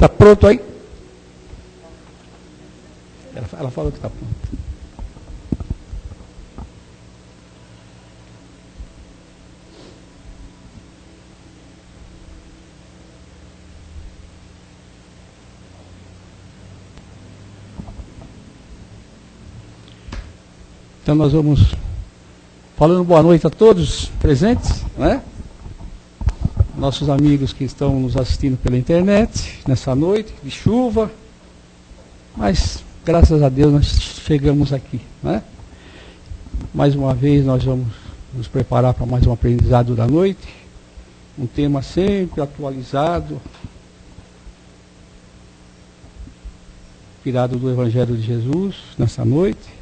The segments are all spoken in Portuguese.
Está pronto aí? Ela falou que está pronto. Então nós vamos falando boa noite a todos presentes, né? Nossos amigos que estão nos assistindo pela internet, nessa noite de chuva, mas graças a Deus nós chegamos aqui, né? Mais uma vez nós vamos nos preparar para mais um aprendizado da noite, um tema sempre atualizado, tirado do Evangelho de Jesus nessa noite.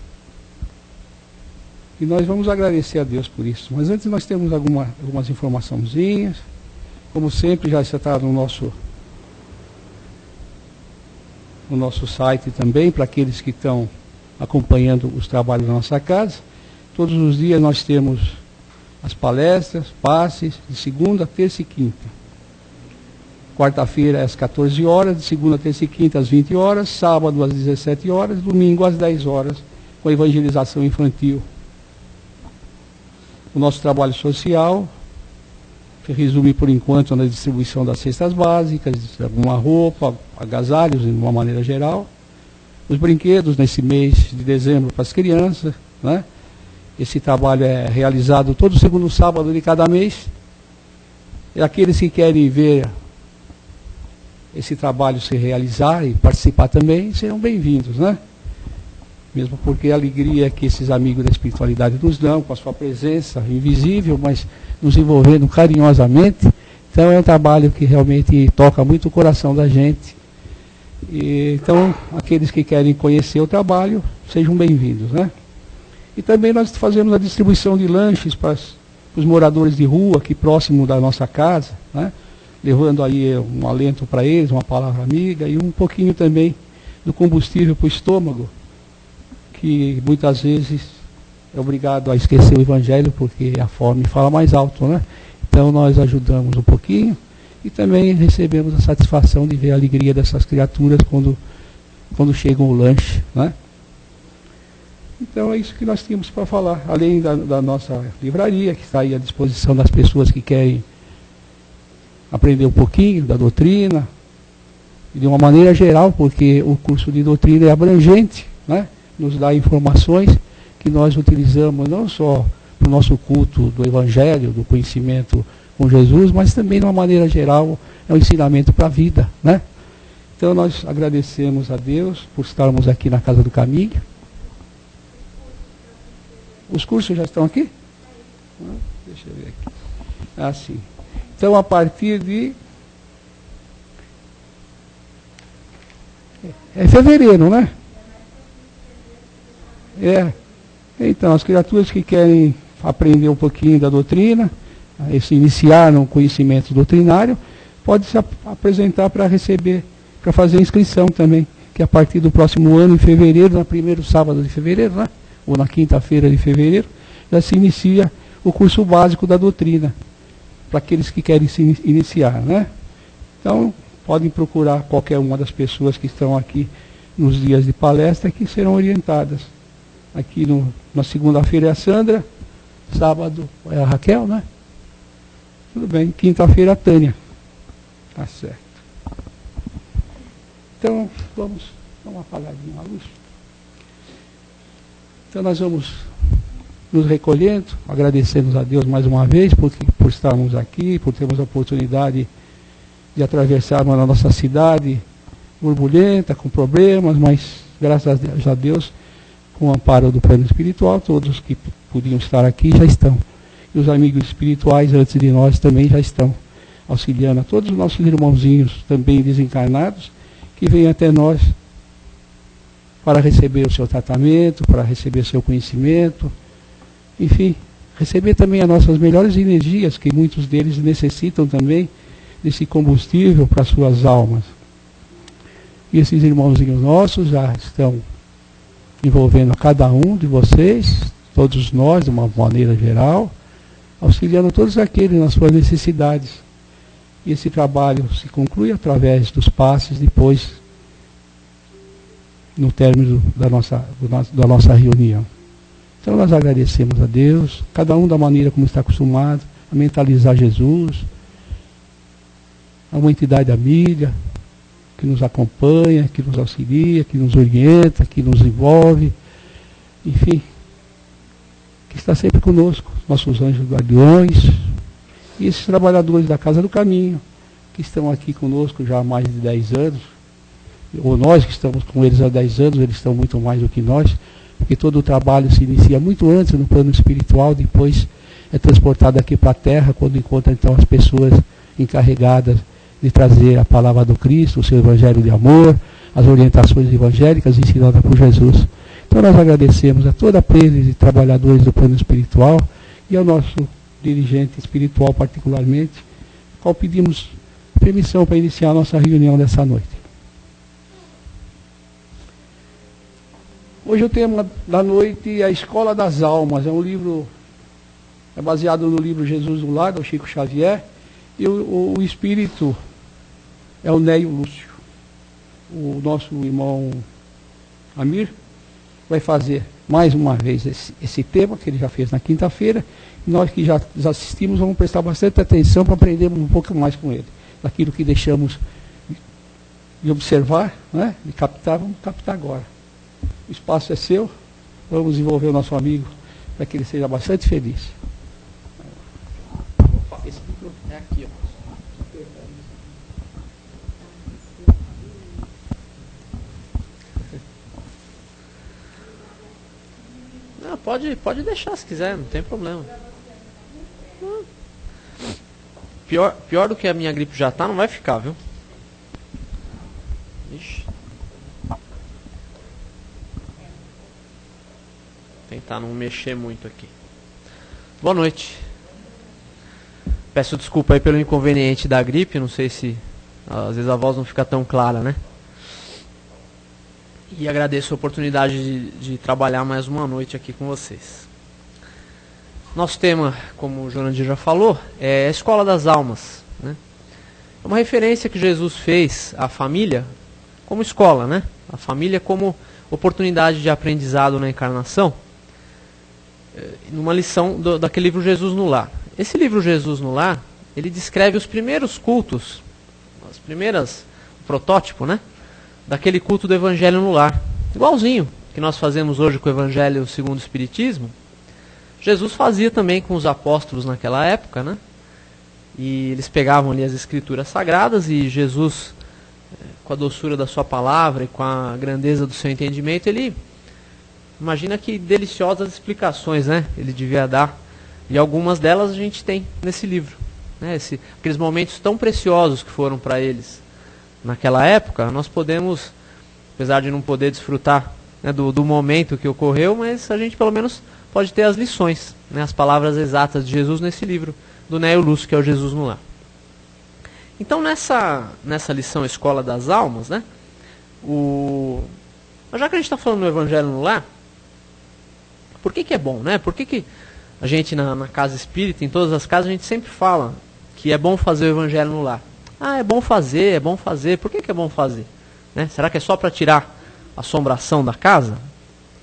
E nós vamos agradecer a Deus por isso. Mas antes nós temos algumas informaçãozinhas. Como sempre, já está no nosso site também, para aqueles que estão acompanhando os trabalhos da nossa casa. Todos os dias nós temos as palestras, passes, de segunda, terça e quinta. Quarta-feira às 14 horas, de segunda, terça e quinta às 20 horas, sábado às 17 horas, domingo às 10 horas, com a evangelização infantil. O nosso trabalho social se resume por enquanto na distribuição das cestas básicas, alguma roupa, agasalhos de uma maneira geral. Os brinquedos nesse mês de dezembro para as crianças, né? Esse trabalho é realizado todo segundo sábado de cada mês. E aqueles que querem ver esse trabalho se realizar e participar também serão bem-vindos, né? Mesmo porque a alegria que esses amigos da espiritualidade nos dão, com a sua presença invisível, mas nos envolvendo carinhosamente. Então é um trabalho que realmente toca muito o coração da gente. Então, aqueles que querem conhecer o trabalho, sejam bem-vindos, né? E também nós fazemos a distribuição de lanches para os moradores de rua, aqui próximo da nossa casa, né? Levando aí um alento para eles, uma palavra amiga e um pouquinho também do combustível para o estômago, que muitas vezes é obrigado a esquecer o Evangelho, porque a fome fala mais alto, né? Então nós ajudamos um pouquinho e também recebemos a satisfação de ver a alegria dessas criaturas quando chegam o lanche, né? Então é isso que nós tínhamos para falar, além da nossa livraria, que está aí à disposição das pessoas que querem aprender um pouquinho da doutrina, e de uma maneira geral, porque o curso de doutrina é abrangente, né? Nos dá informações que nós utilizamos não só para o nosso culto do Evangelho, do conhecimento com Jesus, mas também de uma maneira geral é um ensinamento para a vida, né? Então nós agradecemos a Deus por estarmos aqui na Casa do Caminho. Os cursos já estão aqui? Deixa eu ver aqui. Ah, sim. Então a partir de fevereiro, né? Então, as criaturas que querem aprender um pouquinho da doutrina, se iniciar no conhecimento doutrinário, pode se apresentar para receber, para fazer inscrição também, que a partir do próximo ano, em fevereiro, no primeiro sábado de fevereiro, né? Ou na quinta-feira de fevereiro, já se inicia o curso básico da doutrina, para aqueles que querem se iniciar, né? Então, podem procurar qualquer uma das pessoas que estão aqui nos dias de palestra, que serão orientadas. Aqui na segunda-feira é a Sandra, sábado é a Raquel, né? Tudo bem, quinta-feira a Tânia. Tá certo. Então, vamos dar uma apagadinha na luz. Então nós vamos nos recolhendo, agradecemos a Deus mais uma vez por estarmos aqui, por termos a oportunidade de atravessarmos a nossa cidade borbulhenta, com problemas, mas graças a Deus, com o amparo do plano espiritual, todos que podiam estar aqui já estão. E os amigos espirituais antes de nós também já estão auxiliando a todos os nossos irmãozinhos também desencarnados, que vêm até nós para receber o seu tratamento, para receber o seu conhecimento, enfim, receber também as nossas melhores energias, que muitos deles necessitam também desse combustível para suas almas. E esses irmãozinhos nossos já estão envolvendo cada um de vocês, todos nós, de uma maneira geral, auxiliando todos aqueles nas suas necessidades. E esse trabalho se conclui através dos passes, depois, no término da nossa reunião. Então nós agradecemos a Deus, cada um da maneira como está acostumado, a mentalizar Jesus, a uma entidade amiga, que nos acompanha, que nos auxilia, que nos orienta, que nos envolve, enfim, que está sempre conosco, nossos anjos guardiões, e esses trabalhadores da Casa do Caminho, que estão aqui conosco já há mais de 10 anos, ou nós que estamos com eles há 10 anos, eles estão muito mais do que nós, porque todo o trabalho se inicia muito antes no plano espiritual, depois é transportado aqui para a Terra, quando encontra então as pessoas encarregadas de trazer a palavra do Cristo, o seu evangelho de amor, as orientações evangélicas ensinadas por Jesus. Então nós agradecemos a toda a plena de trabalhadores do plano espiritual e ao nosso dirigente espiritual particularmente, qual pedimos permissão para iniciar a nossa reunião dessa noite. Hoje o tema da noite é a Escola das Almas. É um livro, é baseado no livro Jesus no Lar, do Chico Xavier, e o espírito é o Neio Lúcio. O nosso irmão Amir vai fazer mais uma vez esse tema, que ele já fez na quinta-feira, e nós que já assistimos vamos prestar bastante atenção para aprendermos um pouco mais com ele. Daquilo que deixamos de observar, né, de captar, vamos captar agora. O espaço é seu, vamos envolver o nosso amigo para que ele seja bastante feliz. Esse microfone é aqui, ó. Não, pode deixar se quiser, não tem problema. Não. Pior do que a minha gripe já tá, não vai ficar, viu? Ixi. Tentar não mexer muito aqui. Boa noite. Peço desculpa aí pelo inconveniente da gripe, não sei se às vezes a voz não fica tão clara, né? E agradeço a oportunidade de trabalhar mais uma noite aqui com vocês. Nosso tema, como o Jurandir já falou, é a Escola das Almas, né? É uma referência que Jesus fez à família como escola, né? A família como oportunidade de aprendizado na encarnação, numa lição daquele livro Jesus no Lar. Esse livro Jesus no Lar, ele descreve os primeiros cultos, o protótipo, né, daquele culto do Evangelho no Lar. Igualzinho que nós fazemos hoje com o Evangelho segundo o Espiritismo, Jesus fazia também com os apóstolos naquela época, né? E eles pegavam ali as Escrituras Sagradas e Jesus, com a doçura da sua palavra e com a grandeza do seu entendimento, ele... Imagina que deliciosas explicações, né, ele devia dar. E algumas delas a gente tem nesse livro, né, aqueles momentos tão preciosos que foram para eles naquela época, nós podemos, apesar de não poder desfrutar, né, do momento que ocorreu, mas a gente pelo menos pode ter as lições, né, as palavras exatas de Jesus nesse livro do Neio Lúcio, que é o Jesus no Lar. Então nessa lição Escola das Almas, né, já que a gente está falando do Evangelho no Lar, por que é bom, né? Por que a gente na casa espírita, em todas as casas, a gente sempre fala que é bom fazer o Evangelho no lar? Ah, é bom fazer, é bom fazer. Por que é bom fazer? Né? Será que é só para tirar a assombração da casa?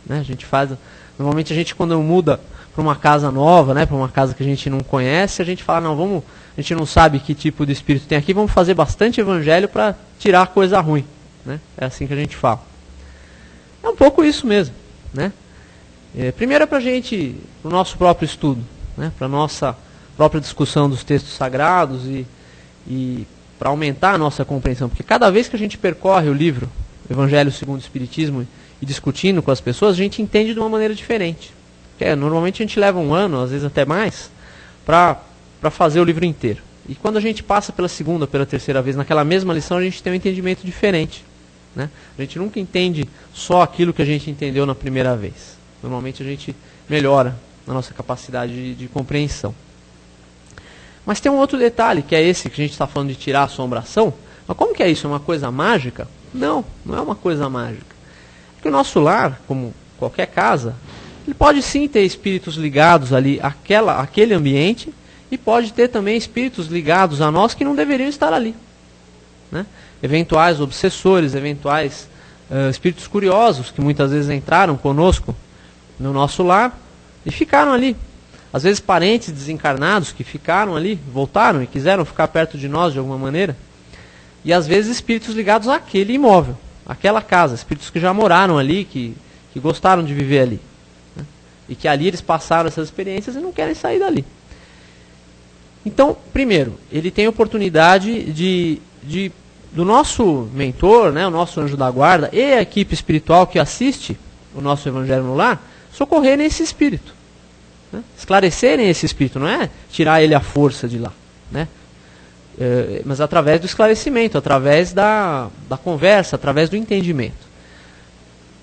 Né? A gente faz... Normalmente a gente, quando muda para uma casa nova, né, para uma casa que a gente não conhece, a gente fala, não, a gente não sabe que tipo de espírito tem aqui, vamos fazer bastante Evangelho para tirar a coisa ruim. Né? É assim que a gente fala. É um pouco isso mesmo, né? Primeiro é para a gente, para o nosso próprio estudo, né, para a nossa própria discussão dos textos sagrados e para aumentar a nossa compreensão. Porque cada vez que a gente percorre o livro Evangelho segundo o Espiritismo e discutindo com as pessoas, a gente entende de uma maneira diferente. Normalmente a gente leva um ano, às vezes até mais, para fazer o livro inteiro. E quando a gente passa pela segunda, pela terceira vez, naquela mesma lição, a gente tem um entendimento diferente. Né? A gente nunca entende só aquilo que a gente entendeu na primeira vez. Normalmente a gente melhora a nossa capacidade de compreensão. Mas tem um outro detalhe, que é esse que a gente está falando de tirar a assombração. Mas como que é isso? É uma coisa mágica? Não, não é uma coisa mágica. Porque o nosso lar, como qualquer casa, ele pode sim ter espíritos ligados ali àquele ambiente E pode ter também espíritos ligados a nós que não deveriam estar ali, né? Eventuais obsessores, eventuais espíritos curiosos que muitas vezes entraram conosco no nosso lar e ficaram ali. Às vezes parentes desencarnados que ficaram ali, voltaram e quiseram ficar perto de nós de alguma maneira. E às vezes espíritos ligados àquele imóvel, àquela casa, espíritos que já moraram ali, que gostaram de viver ali, né? E que ali eles passaram essas experiências e não querem sair dali. Então, primeiro, ele tem a oportunidade do nosso mentor, né, o nosso anjo da guarda e a equipe espiritual que assiste o nosso Evangelho no Lar, socorrerem esse espírito, né? Esclarecerem esse espírito, não é tirar ele à força de lá, né? Mas através do esclarecimento, através da conversa, através do entendimento.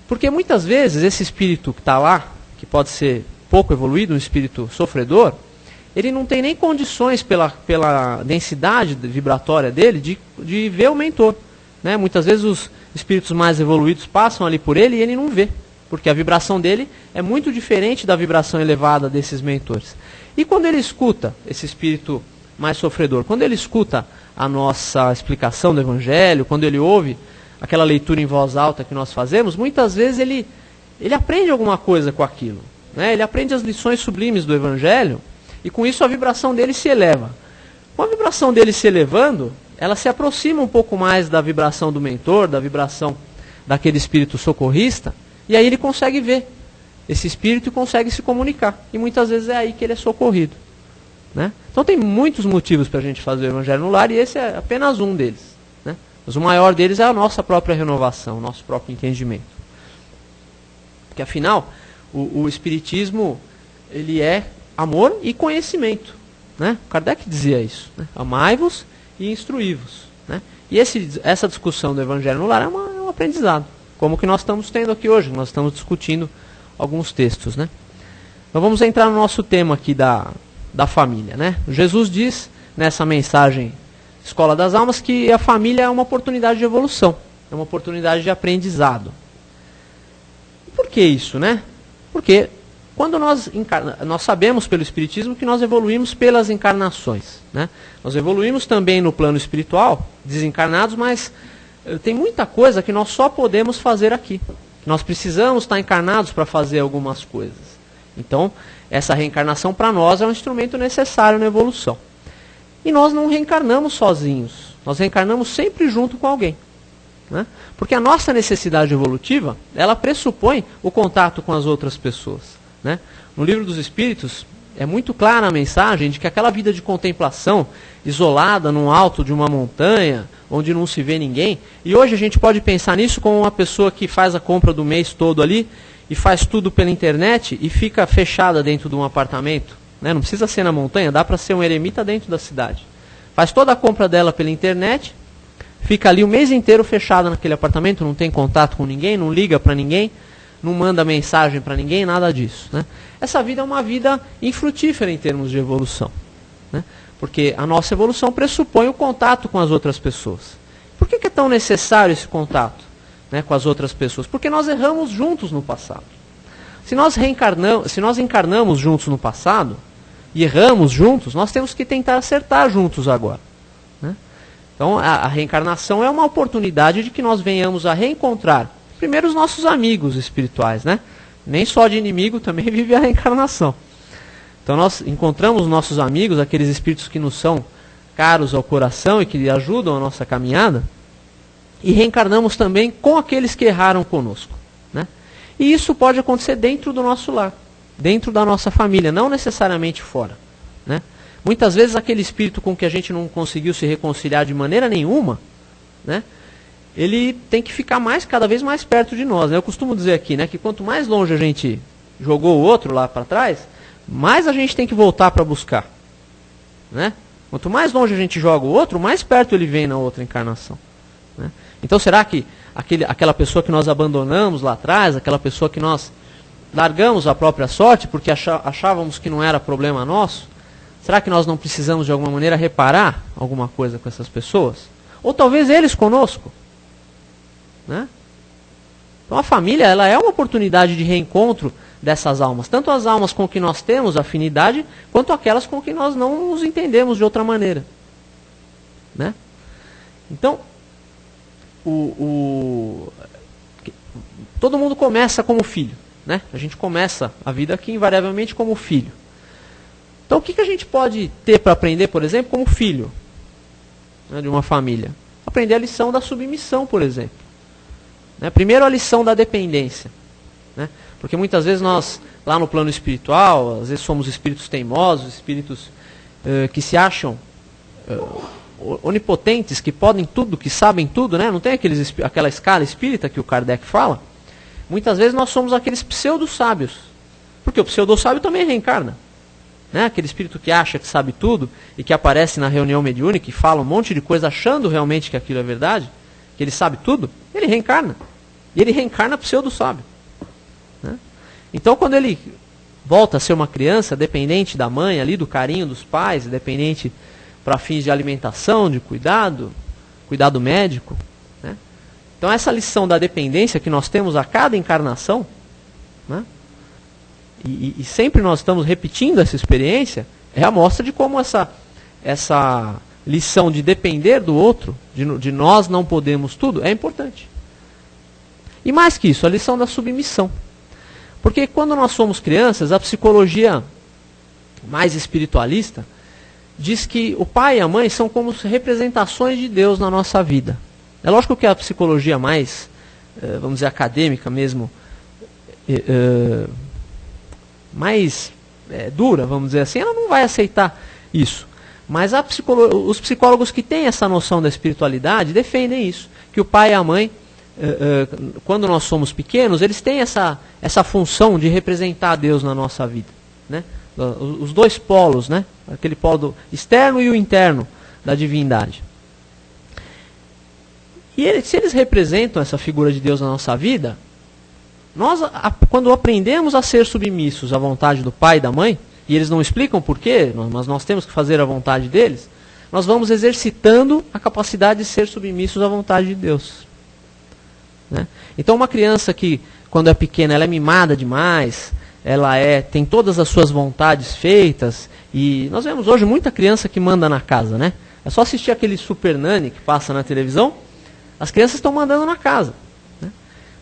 Porque muitas vezes esse espírito que está lá, que pode ser pouco evoluído, um espírito sofredor, ele não tem nem condições pela densidade vibratória dele de ver o mentor, né? Muitas vezes os espíritos mais evoluídos passam ali por ele e ele não vê, porque a vibração dele é muito diferente da vibração elevada desses mentores. E quando ele escuta esse espírito mais sofredor, quando ele escuta a nossa explicação do Evangelho, quando ele ouve aquela leitura em voz alta que nós fazemos, muitas vezes ele aprende alguma coisa com aquilo, né? Ele aprende as lições sublimes do Evangelho e com isso a vibração dele se eleva. Com a vibração dele se elevando, ela se aproxima um pouco mais da vibração do mentor, da vibração daquele espírito socorrista, e aí ele consegue ver esse espírito e consegue se comunicar. E muitas vezes é aí que ele é socorrido, né? Então tem muitos motivos para a gente fazer o Evangelho no Lar e esse é apenas um deles, né? Mas o maior deles é a nossa própria renovação, o nosso próprio entendimento. Porque afinal, o Espiritismo, ele é amor e conhecimento, né? Kardec dizia isso, né? Amai-vos e instruí-vos, né? E essa discussão do Evangelho no Lar é um aprendizado, como que nós estamos tendo aqui hoje, nós estamos discutindo alguns textos, né? Então vamos entrar no nosso tema aqui da família, né? Jesus diz nessa mensagem Escola das Almas que a família é uma oportunidade de evolução, é uma oportunidade de aprendizado. Por que isso, né? Porque quando nós sabemos pelo Espiritismo que nós evoluímos pelas encarnações, né? Nós evoluímos também no plano espiritual, desencarnados, mas tem muita coisa que nós só podemos fazer aqui. Nós precisamos estar encarnados para fazer algumas coisas. Então, essa reencarnação para nós é um instrumento necessário na evolução. E nós não reencarnamos sozinhos, nós reencarnamos sempre junto com alguém, né? Porque a nossa necessidade evolutiva, ela pressupõe o contato com as outras pessoas, né? No Livro dos Espíritos, é muito clara a mensagem de que aquela vida de contemplação, isolada no alto de uma montanha, onde não se vê ninguém, e hoje a gente pode pensar nisso como uma pessoa que faz a compra do mês todo ali, e faz tudo pela internet, e fica fechada dentro de um apartamento, né? Não precisa ser na montanha, dá para ser um eremita dentro da cidade. Faz toda a compra dela pela internet, fica ali o mês inteiro fechada naquele apartamento, não tem contato com ninguém, não liga para ninguém, não manda mensagem para ninguém, nada disso, né? Essa vida é uma vida infrutífera em termos de evolução, né? Porque a nossa evolução pressupõe o contato com as outras pessoas. Por que é tão necessário esse contato, né, com as outras pessoas? Porque nós erramos juntos no passado. Se nós encarnamos juntos no passado e erramos juntos, nós temos que tentar acertar juntos agora, né? Então a reencarnação é uma oportunidade de que nós venhamos a reencontrar primeiro os nossos amigos espirituais, né? Nem só de inimigo também vive a reencarnação. Então nós encontramos nossos amigos, aqueles espíritos que nos são caros ao coração e que ajudam a nossa caminhada, e reencarnamos também com aqueles que erraram conosco, né? E isso pode acontecer dentro do nosso lar, dentro da nossa família, não necessariamente fora, né? Muitas vezes aquele espírito com que a gente não conseguiu se reconciliar de maneira nenhuma, né, ele tem que ficar cada vez mais perto de nós, né? Eu costumo dizer aqui, né, que quanto mais longe a gente jogou o outro lá para trás, mais a gente tem que voltar para buscar, né? Quanto mais longe a gente joga o outro, mais perto ele vem na outra encarnação, né? Então será que aquela pessoa que nós abandonamos lá atrás, aquela pessoa que nós largamos a própria sorte porque achávamos que não era problema nosso, será que nós não precisamos de alguma maneira reparar alguma coisa com essas pessoas? Ou talvez eles conosco, né? Então a família, ela é uma oportunidade de reencontro dessas almas. Tanto as almas com que nós temos afinidade, quanto aquelas com que nós não nos entendemos de outra maneira. Né? Então, todo mundo começa como filho. Né? A gente começa a vida aqui invariavelmente como filho. Então o que a gente pode ter para aprender, por exemplo, como filho, né, de uma família? Aprender a lição da submissão, por exemplo. Né? Primeiro a lição da dependência. Né? Porque muitas vezes nós, lá no plano espiritual, às vezes somos espíritos teimosos, espíritos que se acham onipotentes, que podem tudo, que sabem tudo, né? Não tem aquela escala espírita que o Kardec fala? Muitas vezes nós somos aqueles pseudo-sábios. Porque o pseudo-sábio também reencarna. Né? Aquele espírito que acha que sabe tudo e que aparece na reunião mediúnica e fala um monte de coisa achando realmente que aquilo é verdade, que ele sabe tudo, ele reencarna. E ele reencarna pseudo-sábio. Né? Então quando ele volta a ser uma criança, dependente da mãe, ali do carinho dos pais, dependente para fins de alimentação, de cuidado médico. Né? Então essa lição da dependência que nós temos a cada encarnação, né? E sempre nós estamos repetindo essa experiência, é a mostra de como essa lição de depender do outro, de nós não podemos tudo, é importante. E mais que isso, a lição da submissão. Porque quando nós somos crianças, a psicologia mais espiritualista diz que o pai e a mãe são como representações de Deus na nossa vida. É lógico que a psicologia mais, vamos dizer, acadêmica mesmo, mais dura, vamos dizer assim, ela não vai aceitar isso. Mas os psicólogos que têm essa noção da espiritualidade defendem isso, que o pai e a mãe, quando nós somos pequenos, eles têm essa função de representar Deus na nossa vida. Né? Os dois polos, né? Aquele polo externo e o interno da divindade. E se eles representam essa figura de Deus na nossa vida, nós, quando aprendemos a ser submissos à vontade do pai e da mãe, e eles não explicam porquê, mas nós temos que fazer a vontade deles, nós vamos exercitando a capacidade de ser submissos à vontade de Deus. Né? Então uma criança que, quando é pequena, ela é mimada demais, ela tem todas as suas vontades feitas, e nós vemos hoje muita criança que manda na casa, né? É só assistir aquele Super Nani que passa na televisão, as crianças estão mandando na casa. Né?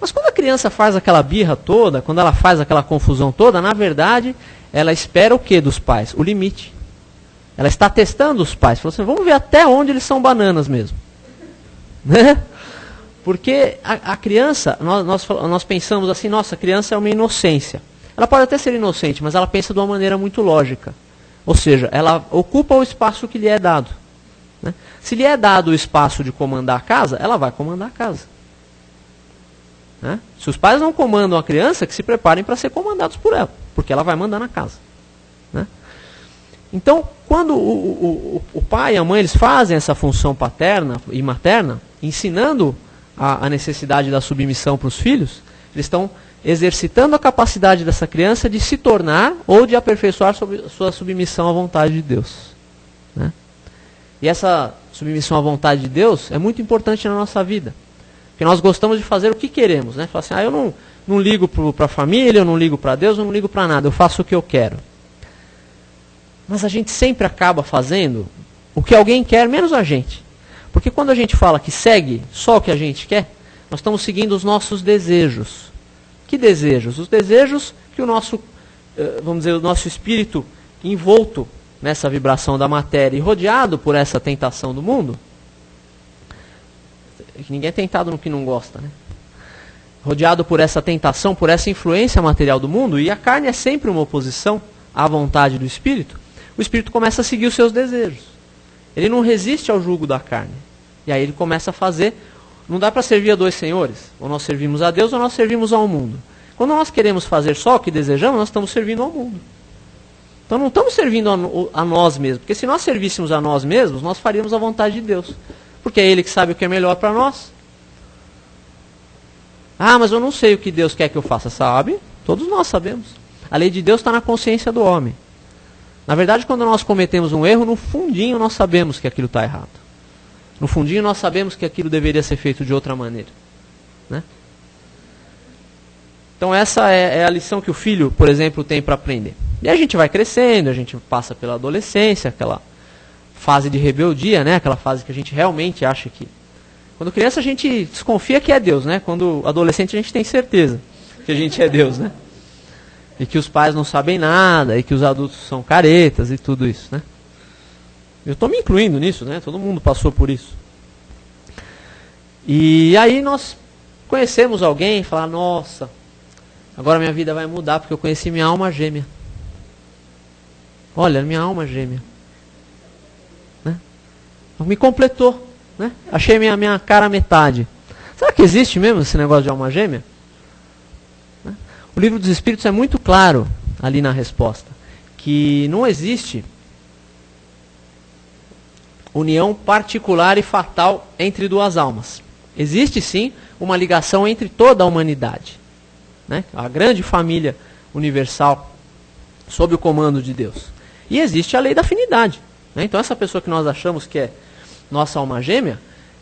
Mas quando a criança faz aquela birra toda, quando ela faz aquela confusão toda, na verdade, ela espera o que dos pais? O limite. Ela está testando os pais, falando assim, vamos ver até onde eles são bananas mesmo. Né? Porque a criança, nós pensamos assim, nossa, a criança é uma inocência. Ela pode até ser inocente, mas ela pensa de uma maneira muito lógica. Ou seja, ela ocupa o espaço que lhe é dado. Né? Se lhe é dado o espaço de comandar a casa, ela vai comandar a casa. Né? Se os pais não comandam a criança, que se preparem para ser comandados por ela, porque ela vai mandar na casa. Né? Então, quando o pai e a mãe eles fazem essa função paterna e materna, ensinando a necessidade da submissão para os filhos, eles estão exercitando a capacidade dessa criança de se tornar ou de aperfeiçoar sua submissão à vontade de Deus. Né? E essa submissão à vontade de Deus é muito importante na nossa vida. Porque nós gostamos de fazer o que queremos. Né? Falar assim, eu não ligo para a família, eu não ligo para Deus, eu não ligo para nada, eu faço o que eu quero. Mas a gente sempre acaba fazendo o que alguém quer, menos a gente. Porque quando a gente fala que segue só o que a gente quer, nós estamos seguindo os nossos desejos. Que desejos? Os desejos que o nosso, vamos dizer, o nosso espírito envolto nessa vibração da matéria e rodeado por essa tentação do mundo, que ninguém é tentado no que não gosta, né? Rodeado por essa tentação, por essa influência material do mundo, e a carne é sempre uma oposição à vontade do espírito, o espírito começa a seguir os seus desejos. Ele não resiste ao jugo da carne. E aí ele começa a fazer. Não dá para servir a dois senhores. Ou nós servimos a Deus ou nós servimos ao mundo. Quando nós queremos fazer só o que desejamos, nós estamos servindo ao mundo. Então não estamos servindo a nós mesmos. Porque se nós servíssemos a nós mesmos, nós faríamos a vontade de Deus. Porque é Ele que sabe o que é melhor para nós. Ah, mas eu não sei o que Deus quer que eu faça. Sabe? Todos nós sabemos. A lei de Deus está na consciência do homem. Na verdade, quando nós cometemos um erro, no fundinho nós sabemos que aquilo está errado. No fundinho nós sabemos que aquilo deveria ser feito de outra maneira. Né? Então essa é a lição que o filho, por exemplo, tem para aprender. E a gente vai crescendo, a gente passa pela adolescência, aquela fase de rebeldia, né? Aquela fase que a gente realmente acha que... Quando criança a gente desconfia que é Deus, né? Quando adolescente a gente tem certeza que a gente é Deus, né? E que os pais não sabem nada, e que os adultos são caretas e tudo isso, né? Eu estou me incluindo nisso, né? Todo mundo passou por isso. E aí nós conhecemos alguém e falamos, nossa, agora minha vida vai mudar porque eu conheci minha alma gêmea. Olha, minha alma gêmea. Né? Me completou. Né? Achei minha cara metade. Será que existe mesmo esse negócio de alma gêmea? Né? O Livro dos Espíritos é muito claro ali na resposta. Que não existe união particular e fatal entre duas almas. Existe sim uma ligação entre toda a humanidade. Né? A grande família universal sob o comando de Deus. E existe a lei da afinidade. Né? Então essa pessoa que nós achamos que é nossa alma gêmea,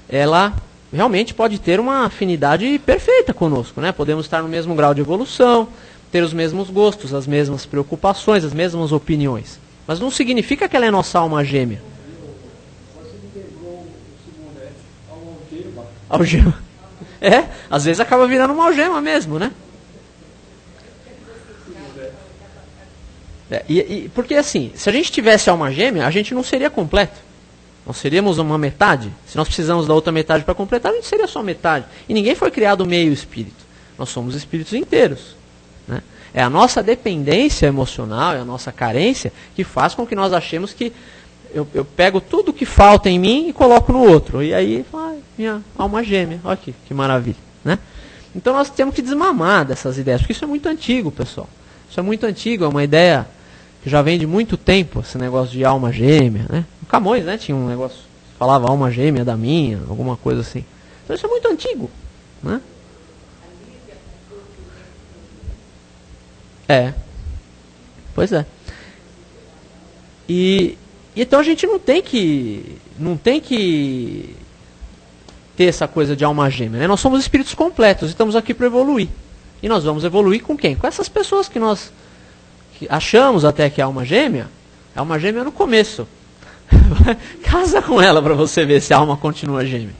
ela realmente pode ter uma afinidade perfeita conosco. Né? Podemos estar no mesmo grau de evolução, ter os mesmos gostos, as mesmas preocupações, as mesmas opiniões. Mas não significa que ela é nossa alma gêmea. Algema. É, às vezes acaba virando uma algema mesmo, né? Porque assim, se a gente tivesse alma gêmea, a gente não seria completo. Nós seríamos uma metade. Se nós precisamos da outra metade para completar, a gente seria só metade. E ninguém foi criado meio espírito. Nós somos espíritos inteiros. Né? É a nossa dependência emocional, é a nossa carência que faz com que nós achemos que eu pego tudo que falta em mim e coloco no outro. E aí, minha alma gêmea. Olha aqui, que maravilha. Né? Então nós temos que desmamar dessas ideias, porque isso é muito antigo, pessoal. Isso é muito antigo, é uma ideia que já vem de muito tempo, esse negócio de alma gêmea. Né? O Camões, né, tinha um negócio, falava alma gêmea da minha, alguma coisa assim. Então isso é muito antigo. Né? É. Pois é. E então a gente não tem que ter essa coisa de alma gêmea. Né? Nós somos espíritos completos, estamos aqui para evoluir. E nós vamos evoluir com quem? Com essas pessoas que nós achamos até que é alma gêmea. É alma gêmea no começo. Casa com ela para você ver se a alma continua gêmea.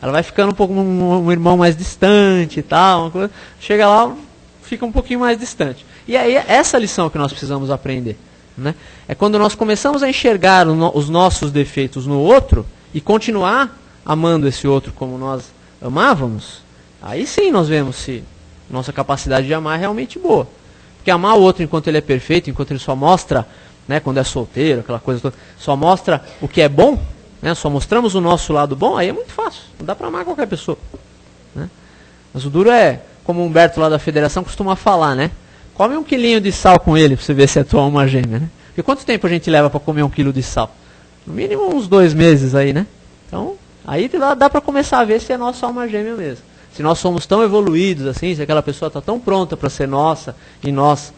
Ela vai ficando um pouco um irmão mais distante e tal. Uma coisa. Chega lá, fica um pouquinho mais distante. E aí essa lição que nós precisamos aprender. Né? É quando nós começamos a enxergar os nossos defeitos no outro e continuar amando esse outro como nós amávamos, aí sim nós vemos se nossa capacidade de amar é realmente boa. Porque amar o outro enquanto ele é perfeito, enquanto ele só mostra, né, quando é solteiro, aquela coisa toda, só mostra o que é bom, né, só mostramos o nosso lado bom, aí é muito fácil, não dá para amar qualquer pessoa. Né? Mas o duro é, como o Humberto lá da Federação costuma falar, né? Come 1 quilinho de sal com ele para você ver se é tua alma gêmea, né? Porque quanto tempo a gente leva para comer 1 quilo de sal? No mínimo uns 2 meses aí, né? Então, aí dá para começar a ver se é nossa alma gêmea mesmo. Se nós somos tão evoluídos assim, se aquela pessoa está tão pronta para ser nossa e nós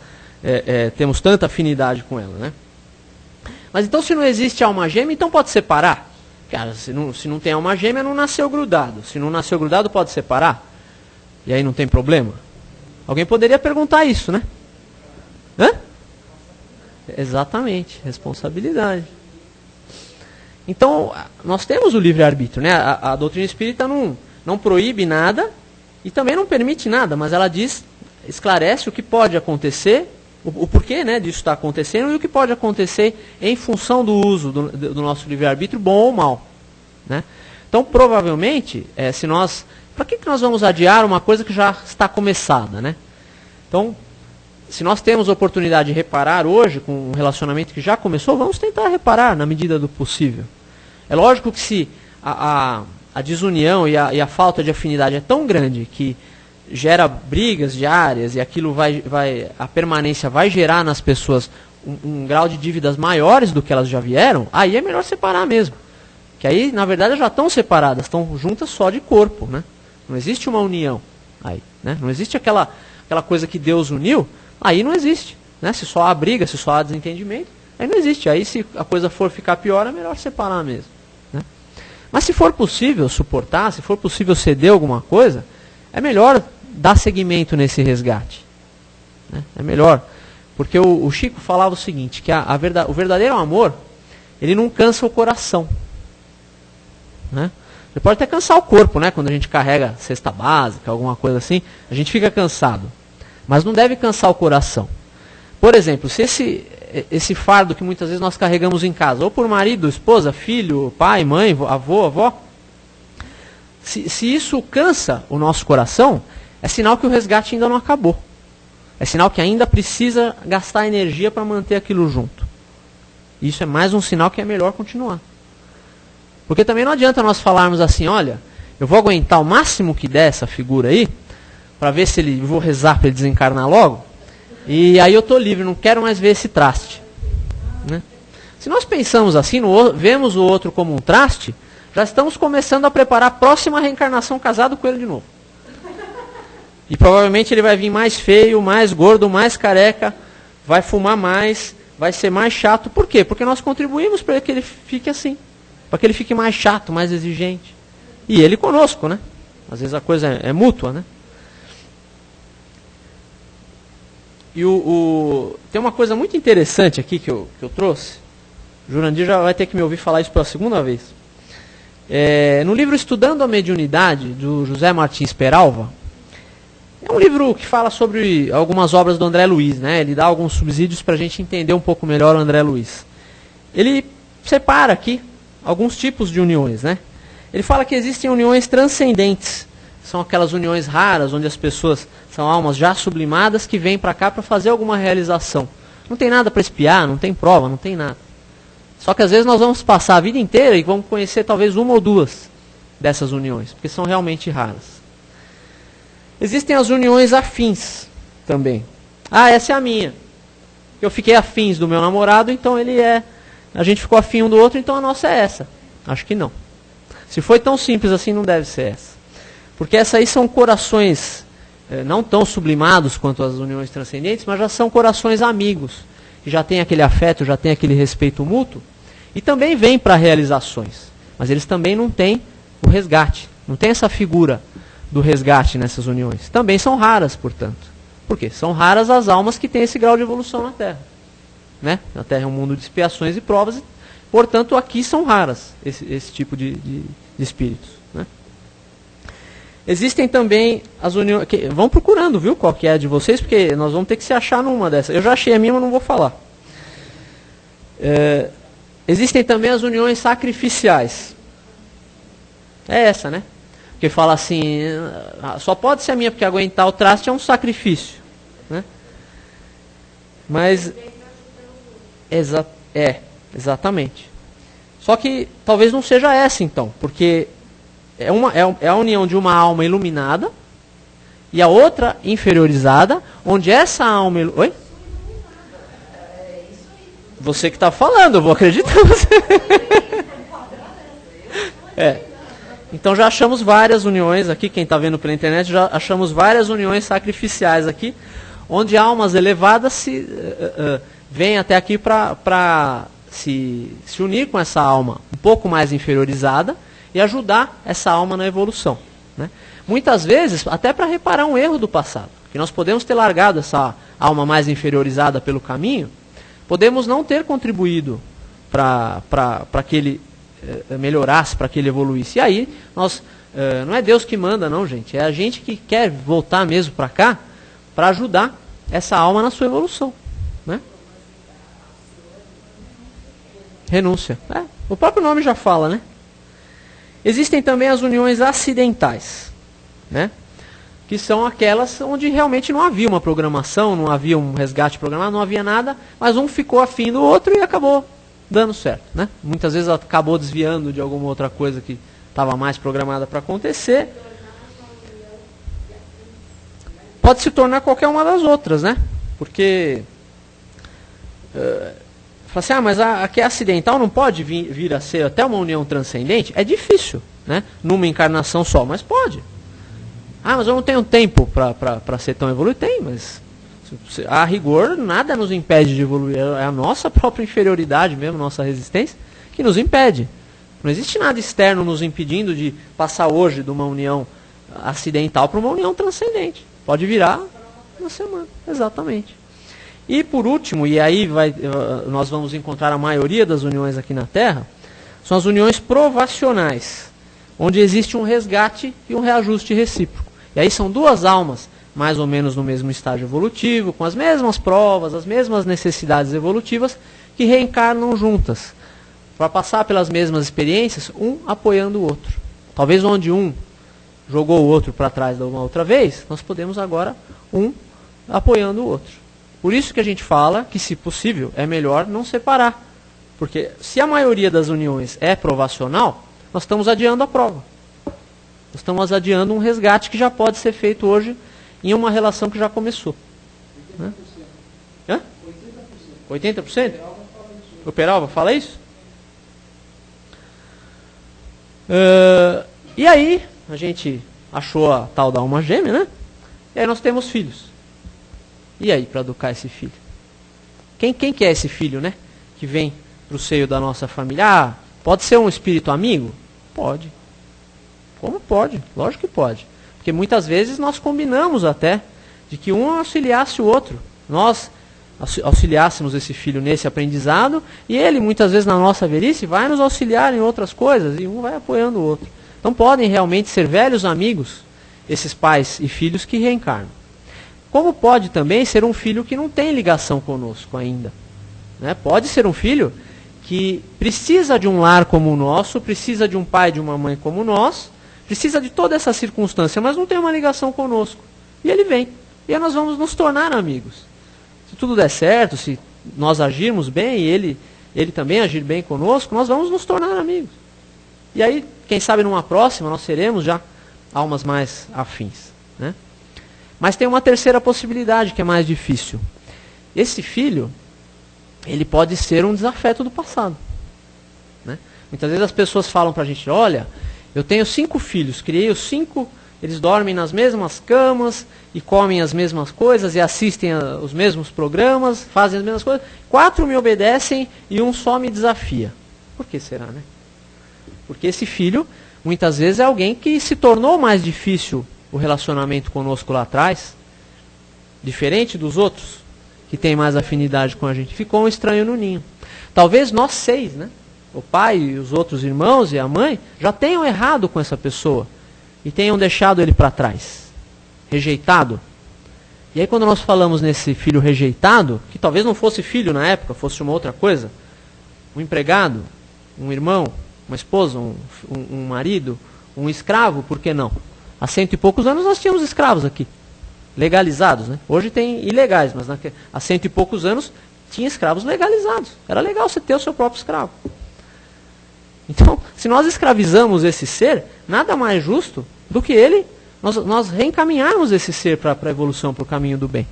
temos tanta afinidade com ela, né? Mas então se não existe alma gêmea, então pode separar? Cara, se não tem alma gêmea, não nasceu grudado. Se não nasceu grudado, pode separar? E aí não tem problema? Alguém poderia perguntar isso, né? Hã? Exatamente, responsabilidade. Então, nós temos o livre-arbítrio, né? A doutrina espírita não proíbe nada e também não permite nada, mas ela esclarece o que pode acontecer, o porquê, né, disso está acontecendo e o que pode acontecer em função do uso do nosso livre-arbítrio, bom ou mal. Né? Então, provavelmente, para que nós vamos adiar uma coisa que já está começada? Né? Então, se nós temos a oportunidade de reparar hoje com um relacionamento que já começou, vamos tentar reparar na medida do possível. É lógico que se a desunião e a falta de afinidade é tão grande que gera brigas diárias e aquilo a permanência vai gerar nas pessoas um grau de dívidas maiores do que elas já vieram, aí é melhor separar mesmo. Que aí, na verdade, já estão separadas, estão juntas só de corpo. Né? Não existe uma união aí. Né? Não existe aquela coisa que Deus uniu, aí não existe. Né? Se só há briga, se só há desentendimento, aí não existe. Aí se a coisa for ficar pior, é melhor separar mesmo. Né? Mas se for possível suportar, se for possível ceder alguma coisa, é melhor dar seguimento nesse resgate. Né? É melhor. Porque o Chico falava o seguinte, que o verdadeiro amor, ele não cansa o coração. Né? Ele pode até cansar o corpo, né? Quando a gente carrega cesta básica, alguma coisa assim, a gente fica cansado. Mas não deve cansar o coração. Por exemplo, se esse fardo que muitas vezes nós carregamos em casa, ou por marido, esposa, filho, pai, mãe, avô, avó, se isso cansa o nosso coração, é sinal que o resgate ainda não acabou. É sinal que ainda precisa gastar energia para manter aquilo junto. Isso é mais um sinal que é melhor continuar. Porque também não adianta nós falarmos assim, olha, eu vou aguentar o máximo que der essa figura aí, para ver se ele, vou rezar para ele desencarnar logo, e aí eu estou livre, não quero mais ver esse traste. Né? Se nós pensamos assim, vemos o outro como um traste, já estamos começando a preparar a próxima reencarnação casado com ele de novo. E provavelmente ele vai vir mais feio, mais gordo, mais careca, vai fumar mais, vai ser mais chato. Por quê? Porque nós contribuímos para que ele fique assim. Para que ele fique mais chato, mais exigente. E ele conosco, né? Às vezes a coisa é mútua, né? E tem uma coisa muito interessante aqui que eu trouxe. O Jurandir já vai ter que me ouvir falar isso pela segunda vez. No livro Estudando a Mediunidade, do José Martins Peralva, é um livro que fala sobre algumas obras do André Luiz, né? Ele dá alguns subsídios para a gente entender um pouco melhor o André Luiz. Ele separa aqui alguns tipos de uniões, né? Ele fala que existem uniões transcendentes. São aquelas uniões raras, onde as pessoas são almas já sublimadas que vêm para cá para fazer alguma realização. Não tem nada para espiar, não tem prova, não tem nada. Só que às vezes nós vamos passar a vida inteira e vamos conhecer talvez uma ou duas dessas uniões, porque são realmente raras. Existem as uniões afins também. Ah, essa é a minha. Eu fiquei afins do meu namorado, então a gente ficou afim um do outro, então a nossa é essa. Acho que não. Se foi tão simples assim, não deve ser essa. Porque essas aí são corações não tão sublimados quanto as uniões transcendentes, mas já são corações amigos, que já tem aquele afeto, já tem aquele respeito mútuo, e também vêm para realizações. Mas eles também não têm o resgate, não tem essa figura do resgate nessas uniões. Também são raras, portanto. Por quê? São raras as almas que têm esse grau de evolução na Terra. Né? A Terra é um mundo de expiações e provas, portanto aqui são raras esse tipo de espíritos. Né? Existem também as uniões... Vão procurando, viu, qual que é a de vocês, porque nós vamos ter que se achar numa dessas. Eu já achei a minha, mas não vou falar. Existem também as uniões sacrificiais. É essa, né? Porque fala assim, só pode ser a minha, porque aguentar o traste é um sacrifício. Né? Mas... exatamente. Só que talvez não seja essa, então, porque é a união de uma alma iluminada e a outra inferiorizada, onde essa alma... Oi? Você que está falando, eu vou acreditar em você. Então já achamos várias uniões aqui, quem está vendo pela internet, já achamos várias uniões sacrificiais aqui, onde almas elevadas vêm até aqui para se unir com essa alma um pouco mais inferiorizada e ajudar essa alma na evolução. Né? Muitas vezes, até para reparar um erro do passado, que nós podemos ter largado essa alma mais inferiorizada pelo caminho, podemos não ter contribuído para que ele melhorasse, para que ele evoluísse. E aí, não é Deus que manda, não, gente. É a gente que quer voltar mesmo para cá para ajudar essa alma na sua evolução. Né? Renúncia. O próprio nome já fala, né? Existem também as uniões acidentais, né? Que são aquelas onde realmente não havia uma programação, não havia um resgate programado, não havia nada, mas um ficou afim do outro e acabou dando certo, né? Muitas vezes acabou desviando de alguma outra coisa que estava mais programada para acontecer. Pode se tornar qualquer uma das outras, né? Porque fala assim, mas a que é acidental não pode vir a ser até uma união transcendente? É difícil, né? Numa encarnação só, mas pode. Mas eu não tenho tempo para ser tão evoluído. Tem, mas a rigor nada nos impede de evoluir. É a nossa própria inferioridade mesmo, nossa resistência, que nos impede. Não existe nada externo nos impedindo de passar hoje de uma união acidental para uma união transcendente. Pode virar uma semana, exatamente. E por último, e aí nós vamos encontrar a maioria das uniões aqui na Terra, são as uniões provacionais, onde existe um resgate e um reajuste recíproco. E aí são duas almas, mais ou menos no mesmo estágio evolutivo, com as mesmas provas, as mesmas necessidades evolutivas, que reencarnam juntas, para passar pelas mesmas experiências, um apoiando o outro. Talvez onde um jogou o outro para trás de uma outra vez, nós podemos agora um apoiando o outro. Por isso que a gente fala que, se possível, é melhor não separar. Porque se a maioria das uniões é provacional, nós estamos adiando a prova. Nós estamos adiando um resgate que já pode ser feito hoje em uma relação que já começou. 80%. Né? Hã? 80%? O Peralva fala isso? E aí, a gente achou a tal da alma gêmea, né? E aí nós temos filhos. E aí, para educar esse filho? Quem que é esse filho, né? Que vem para o seio da nossa família. Ah, pode ser um espírito amigo? Pode. Como pode? Lógico que pode. Porque muitas vezes nós combinamos até de que um auxiliasse o outro. Nós auxiliássemos esse filho nesse aprendizado e ele, muitas vezes na nossa velhice, vai nos auxiliar em outras coisas e um vai apoiando o outro. Então podem realmente ser velhos amigos esses pais e filhos que reencarnam. Como pode também ser um filho que não tem ligação conosco ainda. Né? Pode ser um filho que precisa de um lar como o nosso, precisa de um pai e de uma mãe como nós, precisa de toda essa circunstância, mas não tem uma ligação conosco. E ele vem. E aí nós vamos nos tornar amigos. Se tudo der certo, se nós agirmos bem e ele também agir bem conosco, nós vamos nos tornar amigos. E aí, quem sabe numa próxima, nós seremos já almas mais afins. Né? Mas tem uma terceira possibilidade que é mais difícil. Esse filho, ele pode ser um desafeto do passado. Né? Muitas vezes as pessoas falam para a gente, olha, eu tenho 5 filhos, criei os 5, eles dormem nas mesmas camas e comem as mesmas coisas e assistem os mesmos programas, fazem as mesmas coisas. 4 me obedecem e um só me desafia. Por que será, né? Porque esse filho, muitas vezes, é alguém que se tornou mais difícil o relacionamento conosco lá atrás, diferente dos outros, que tem mais afinidade com a gente, ficou um estranho no ninho. Talvez nós 6, né? O pai e os outros irmãos e a mãe, já tenham errado com essa pessoa e tenham deixado ele para trás, rejeitado. E aí quando nós falamos nesse filho rejeitado, que talvez não fosse filho na época, fosse uma outra coisa, um empregado, um irmão, uma esposa, um marido, um escravo, por que não? Há 100 e poucos anos nós tínhamos escravos aqui, legalizados, né? Hoje tem ilegais, mas há 100 e poucos anos tinha escravos legalizados. Era legal você ter o seu próprio escravo. Então, se nós escravizamos esse ser, nada mais justo do que ele, nós reencaminharmos esse ser para a evolução, para o caminho do bem.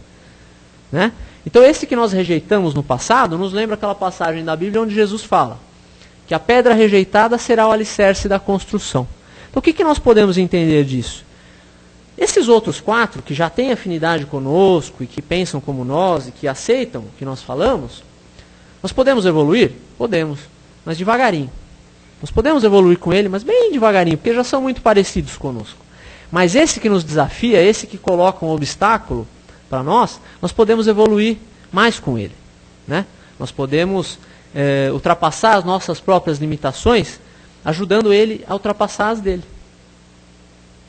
Né? Então, esse que nós rejeitamos no passado, nos lembra aquela passagem da Bíblia onde Jesus fala que a pedra rejeitada será o alicerce da construção. Então, o que nós podemos entender disso? Esses outros 4, que já têm afinidade conosco, e que pensam como nós, e que aceitam o que nós falamos, nós podemos evoluir? Podemos, mas devagarinho. Nós podemos evoluir com ele, mas bem devagarinho, porque já são muito parecidos conosco. Mas esse que nos desafia, esse que coloca um obstáculo para nós podemos evoluir mais com ele. Né? Nós podemos ultrapassar as nossas próprias limitações, ajudando ele a ultrapassar as dele.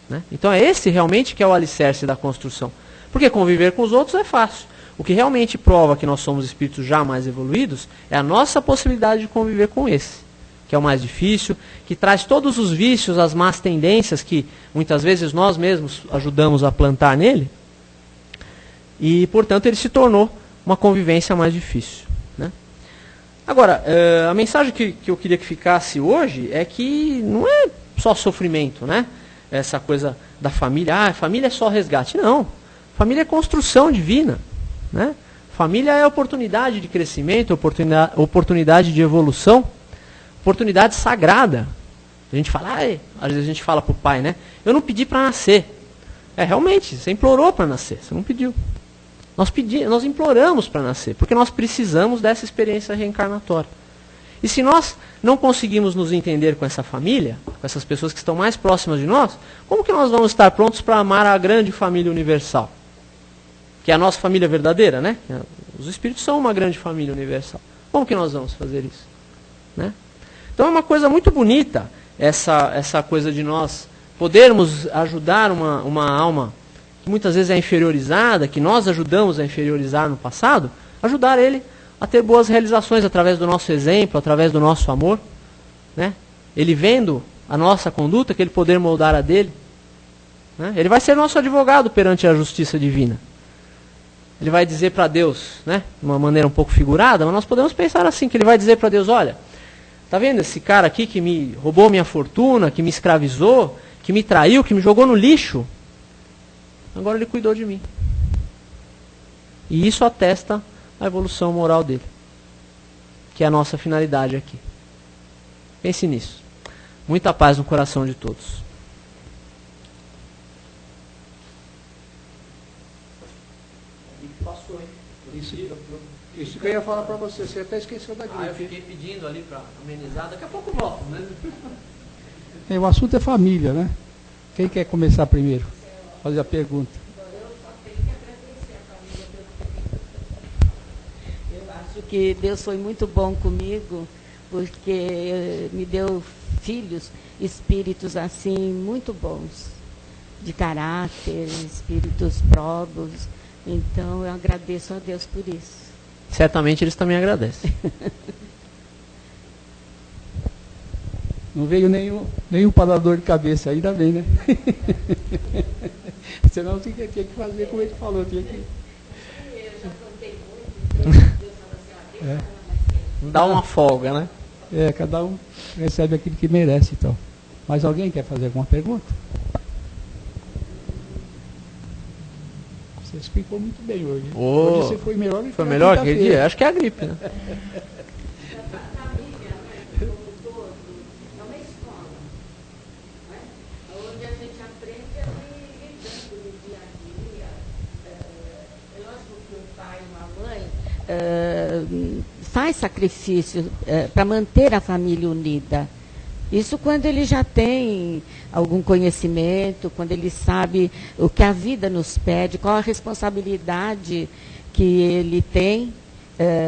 Né? Então é esse realmente que é o alicerce da construção. Porque conviver com os outros é fácil. O que realmente prova que nós somos espíritos já mais evoluídos é a nossa possibilidade de conviver com esse, que é o mais difícil, que traz todos os vícios, as más tendências que muitas vezes nós mesmos ajudamos a plantar nele. E, portanto, ele se tornou uma convivência mais difícil. Né? Agora, a mensagem que eu queria que ficasse hoje é que não é só sofrimento, né? Essa coisa da família, família é só resgate. Não, família é construção divina. Né? Família é oportunidade de crescimento, oportunidade de evolução, oportunidade sagrada. A gente fala, às vezes a gente fala para o pai, né? Eu não pedi para nascer. Realmente, você implorou para nascer, você não pediu. Nós imploramos para nascer, porque nós precisamos dessa experiência reencarnatória. E se nós não conseguimos nos entender com essa família, com essas pessoas que estão mais próximas de nós, como que nós vamos estar prontos para amar a grande família universal? Que é a nossa família verdadeira, né? Os espíritos são uma grande família universal. Como que nós vamos fazer isso? Né? Então é uma coisa muito bonita essa coisa de nós podermos ajudar uma alma que muitas vezes é inferiorizada, que nós ajudamos a inferiorizar no passado, ajudar ele a ter boas realizações através do nosso exemplo, através do nosso amor, né? Ele vendo a nossa conduta, que ele poder moldar a dele, né? Ele vai ser nosso advogado perante a justiça divina. Ele vai dizer para Deus, né, de uma maneira um pouco figurada, mas nós podemos pensar assim, que ele vai dizer para Deus, olha, tá vendo esse cara aqui que me roubou minha fortuna, que me escravizou, que me traiu, que me jogou no lixo? Agora ele cuidou de mim. E isso atesta a evolução moral dele, que é a nossa finalidade aqui. Pense nisso. Muita paz no coração de todos. Isso que eu ia falar para você, você até esqueceu da gripe. Eu fiquei pedindo ali para amenizar, daqui a pouco eu volto, né? O assunto é família, né? Quem quer começar primeiro? Fazer a pergunta. Eu acho que Deus foi muito bom comigo, porque me deu filhos, espíritos assim, muito bons, de caráter, espíritos probos. Então, eu agradeço a Deus por isso. Certamente eles também agradecem. Não veio nenhum para dar dor de cabeça, ainda bem, né? Senão tinha que fazer como ele falou. Tinha que... Eu já contei muito, Deus falou assim, Dá uma folga, né? Cada um recebe aquilo que merece, então. Mas alguém quer fazer alguma pergunta? Você explicou muito bem hoje. Hoje você foi melhor que foi melhor que aquele dia? Acho que é a gripe, né? Faz sacrifício para manter a família unida. Isso quando ele já tem algum conhecimento, quando ele sabe o que a vida nos pede, qual a responsabilidade que ele tem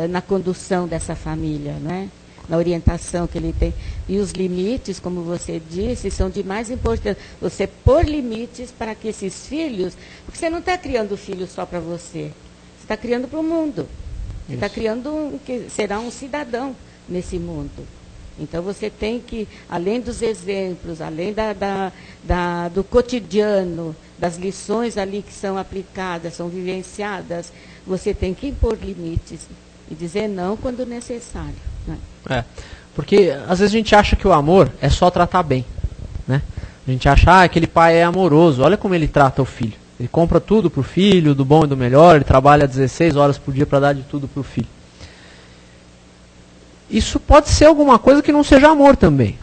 na condução dessa família, né? Na orientação que ele tem. E os limites, como você disse, são de mais importância. Você pôr limites para que esses filhos... Porque você não está criando filhos só para você. Você está criando para o mundo. Você está criando um que será um cidadão nesse mundo. Então você tem que, além dos exemplos, além do cotidiano, das lições ali que são aplicadas, são vivenciadas, você tem que impor limites e dizer não quando necessário. Né? Porque às vezes a gente acha que o amor é só tratar bem. Né? A gente acha, aquele pai é amoroso, olha como ele trata o filho. Ele compra tudo para o filho, do bom e do melhor, ele trabalha 16 horas por dia para dar de tudo para o filho. Isso pode ser alguma coisa que não seja amor também.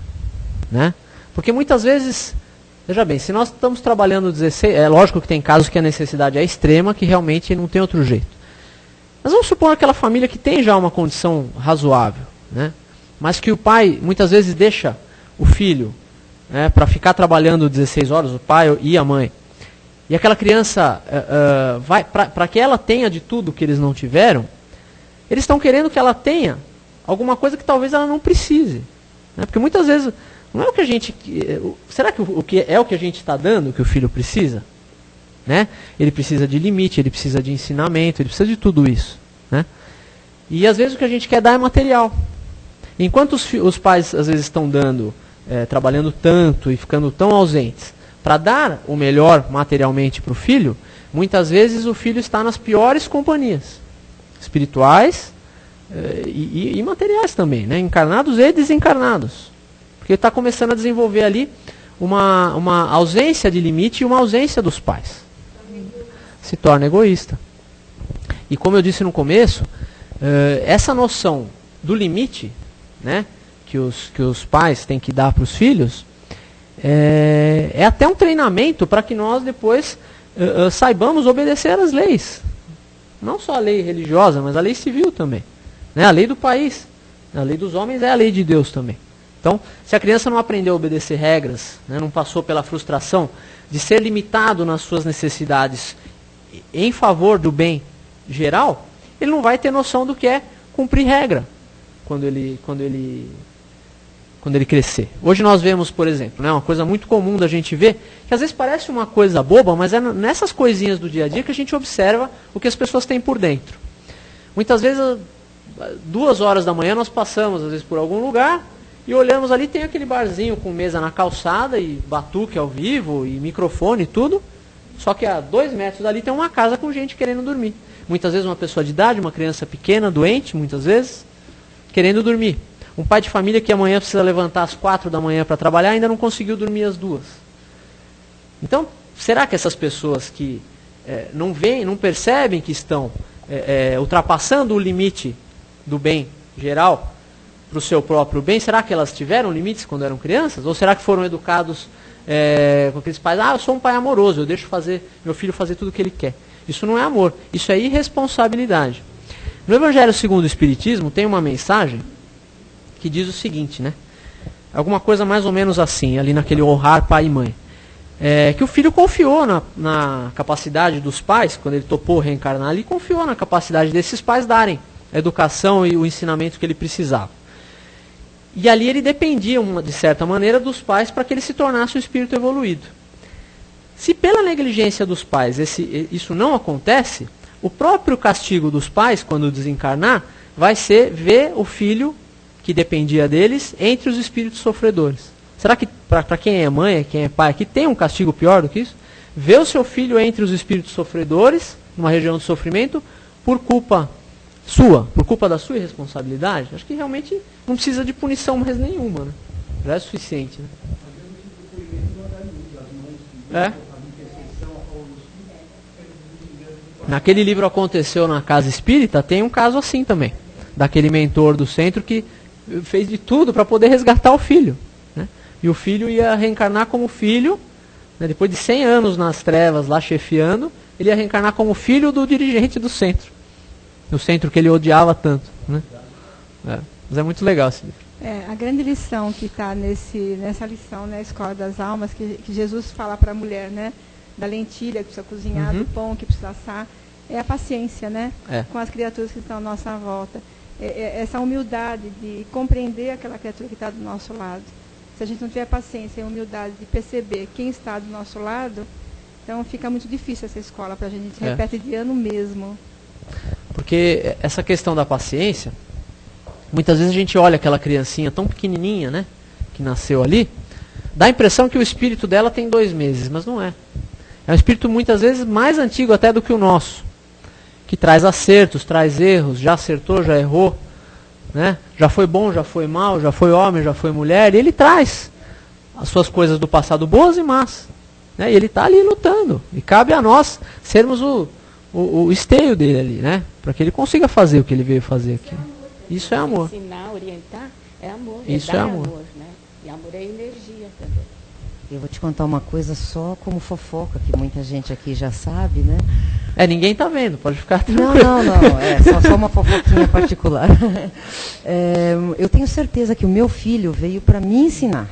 Né? Porque muitas vezes, veja bem, se nós estamos trabalhando 16, é lógico que tem casos que a necessidade é extrema, que realmente não tem outro jeito. Mas vamos supor aquela família que tem já uma condição razoável, né? Mas que o pai muitas vezes deixa o filho, né, para ficar trabalhando 16 horas, o pai e a mãe. E aquela criança, vai para que ela tenha de tudo que eles não tiveram, eles estão querendo que ela tenha alguma coisa que talvez ela não precise. Né? Porque muitas vezes, não é o que a gente... Será que o que é o que a gente está dando que o filho precisa? Né? Ele precisa de limite, ele precisa de ensinamento, ele precisa de tudo isso. Né? E às vezes o que a gente quer dar é material. Enquanto os pais às vezes estão dando, trabalhando tanto e ficando tão ausentes, para dar o melhor materialmente para o filho, muitas vezes o filho está nas piores companhias, espirituais e materiais também, né? Encarnados e desencarnados. Porque ele está começando a desenvolver ali uma ausência de limite e uma ausência dos pais. Se torna egoísta. E como eu disse no começo, essa noção do limite, né, que os pais têm que dar para os filhos, é até um treinamento para que nós depois saibamos obedecer às leis. Não só a lei religiosa, mas a lei civil também. Né? A lei do país. A lei dos homens é a lei de Deus também. Então, se a criança não aprendeu a obedecer regras, né, não passou pela frustração de ser limitado nas suas necessidades em favor do bem geral, ele não vai ter noção do que é cumprir regra quando ele crescer. Hoje nós vemos, por exemplo, né, uma coisa muito comum da gente ver, que às vezes parece uma coisa boba, mas é nessas coisinhas do dia a dia que a gente observa o que as pessoas têm por dentro. Muitas vezes, 2 horas da manhã, nós passamos às vezes por algum lugar e olhamos ali, tem aquele barzinho com mesa na calçada e batuque ao vivo e microfone e tudo, só que a 2 metros dali tem uma casa com gente querendo dormir. Muitas vezes uma pessoa de idade, uma criança pequena, doente, muitas vezes, querendo dormir. Um pai de família que amanhã precisa levantar às 4 da manhã para trabalhar, ainda não conseguiu dormir às 2. Então, será que essas pessoas que não veem, não percebem que estão ultrapassando o limite do bem geral para o seu próprio bem, será que elas tiveram limites quando eram crianças? Ou será que foram educados com aqueles pais, eu sou um pai amoroso, eu deixo meu filho fazer tudo o que ele quer. Isso não é amor, isso é irresponsabilidade. No Evangelho segundo o Espiritismo tem uma mensagem que diz o seguinte, né? Alguma coisa mais ou menos assim, ali naquele honrar pai e mãe. Que o filho confiou na capacidade dos pais, quando ele topou reencarnar, ele confiou na capacidade desses pais darem a educação e o ensinamento que ele precisava. E ali ele dependia, de certa maneira, dos pais para que ele se tornasse um espírito evoluído. Se pela negligência dos pais isso não acontece, o próprio castigo dos pais, quando desencarnar, vai ser ver o filho que dependia deles entre os espíritos sofredores. Será que para quem é mãe, quem é pai, que tem um castigo pior do que isso? Ver o seu filho entre os espíritos sofredores, numa região de sofrimento, por culpa da sua irresponsabilidade? Acho que realmente não precisa de punição mais nenhuma, né? Já é suficiente, né? Naquele livro Aconteceu na Casa Espírita, tem um caso assim também, daquele mentor do centro que fez de tudo para poder resgatar o filho, né? E o filho ia reencarnar como filho, né? Depois de 100 anos nas trevas lá chefiando, ele ia reencarnar como filho do dirigente do centro, no centro que ele odiava tanto, né? Mas é muito legal esse livro. A grande lição que está nessa lição, né, Escola das Almas, que Jesus fala para a mulher, né, da lentilha que precisa cozinhar, do pão que precisa assar, é a paciência, né, com as criaturas que estão à nossa volta. Essa humildade de compreender aquela criatura que está do nosso lado. Se a gente não tiver paciência e humildade de perceber quem está do nosso lado, então fica muito difícil essa escola para a gente repete de ano mesmo. Porque essa questão da paciência, muitas vezes a gente olha aquela criancinha tão pequenininha, né, que nasceu ali, dá a impressão que o espírito dela tem 2 meses, mas não é. É um espírito muitas vezes mais antigo até do que o nosso, que traz acertos, traz erros, já acertou, já errou, né? Já foi bom, já foi mal, já foi homem, já foi mulher, e ele traz as suas coisas do passado boas e más, né? E ele está ali lutando, e cabe a nós sermos o esteio dele ali, né? Para que ele consiga fazer o que ele veio fazer aqui. Isso é amor. Ensinar, orientar, é amor. Isso é amor. Né? E amor é energia também. Eu vou te contar uma coisa só como fofoca, que muita gente aqui já sabe, né? Ninguém tá vendo, pode ficar tranquilo. Não, é só uma fofoquinha particular. Eu tenho certeza que o meu filho veio para me ensinar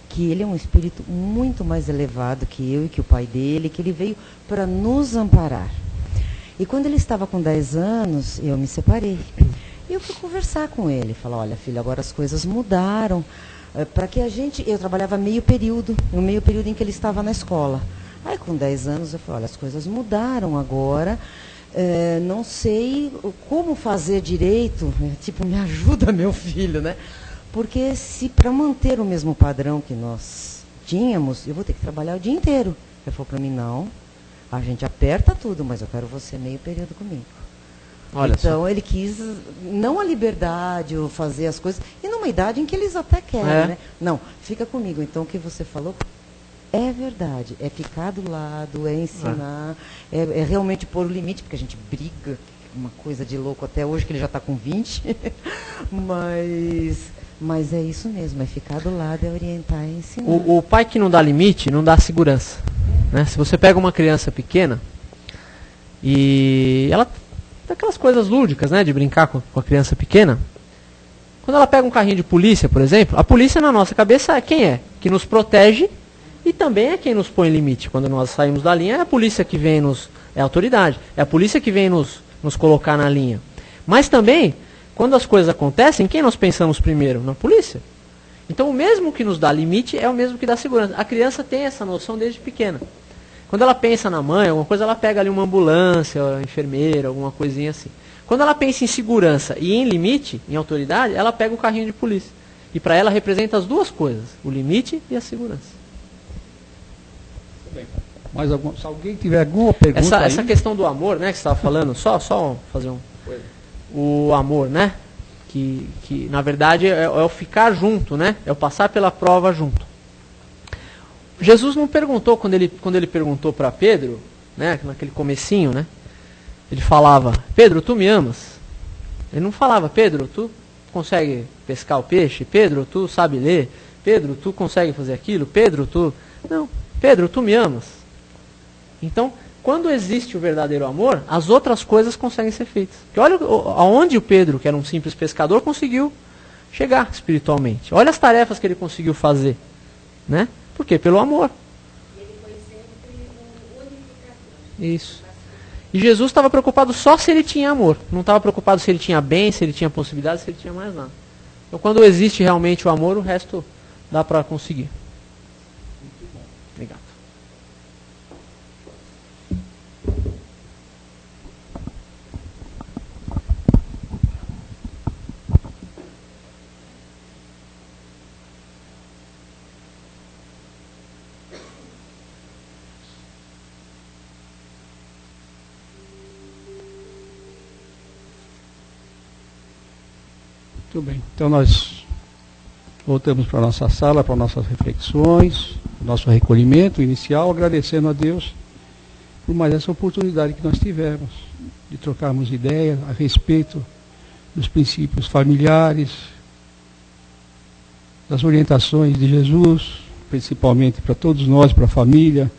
que ele é um espírito muito mais elevado que eu e que o pai dele, que ele veio para nos amparar. E quando ele estava com 10 anos, eu me separei. E eu fui conversar com ele, falar, olha filho, agora as coisas mudaram. Para que eu trabalhava meio período, no meio período em que ele estava na escola. Aí com 10 anos eu falei, olha, as coisas mudaram agora, não sei como fazer direito, tipo, me ajuda meu filho, né? Porque se para manter o mesmo padrão que nós tínhamos, eu vou ter que trabalhar o dia inteiro. Ele falou para mim, não, a gente aperta tudo, mas eu quero você meio período comigo. Olha então só. Ele quis não a liberdade ou fazer as coisas, e numa idade em que eles até querem, né? Não, fica comigo. Então o que você falou é verdade, é ficar do lado, é ensinar, é realmente pôr o limite, porque a gente briga, uma coisa de louco até hoje, que ele já está com 20, mas é isso mesmo, é ficar do lado, é orientar, é ensinar. O pai que não dá limite, não dá segurança, né? Se você pega uma criança pequena e ela daquelas coisas lúdicas, né, de brincar com a criança pequena, Quando ela pega um carrinho de polícia, por exemplo, a polícia na nossa cabeça é quem é? Que nos protege e também é quem nos põe limite. Quando nós saímos da linha, é a polícia que vem é a autoridade, é a polícia que vem nos colocar na linha. Mas também, quando as coisas acontecem, quem nós pensamos primeiro? Na polícia. Então o mesmo que nos dá limite é o mesmo que dá segurança. A criança tem essa noção desde pequena. Quando ela pensa na mãe, alguma coisa, ela pega ali uma ambulância, uma enfermeira, alguma coisinha assim. Quando ela pensa em segurança e em limite, em autoridade, ela pega o carrinho de polícia. E para ela representa as duas coisas, o limite e a segurança. Mas se alguém tiver alguma pergunta essa questão do amor, né, que você estava falando, só fazer o amor, né? Que na verdade é o ficar junto, né? É o passar pela prova junto. Jesus não perguntou, quando ele perguntou para Pedro, né, naquele comecinho, né? Ele falava, Pedro, tu me amas? Ele não falava, Pedro, tu consegue pescar o peixe? Pedro, tu sabe ler? Pedro, tu consegue fazer aquilo? Pedro, tu... Não, Pedro, tu me amas? Então, quando existe o verdadeiro amor, as outras coisas conseguem ser feitas. Porque olha aonde o Pedro, que era um simples pescador, conseguiu chegar espiritualmente. Olha as tarefas que ele conseguiu fazer, né? Por quê? Pelo amor. Ele foi sempre um unificador. Isso. E Jesus estava preocupado só se ele tinha amor. Não estava preocupado se ele tinha bem, se ele tinha possibilidade, se ele tinha mais nada. Então quando existe realmente o amor, o resto dá para conseguir. Muito bom. Obrigado. Muito bem. Então nós voltamos para a nossa sala, para nossas reflexões, nosso recolhimento inicial, agradecendo a Deus por mais essa oportunidade que nós tivemos de trocarmos ideias a respeito dos princípios familiares, das orientações de Jesus, principalmente para todos nós, para a família,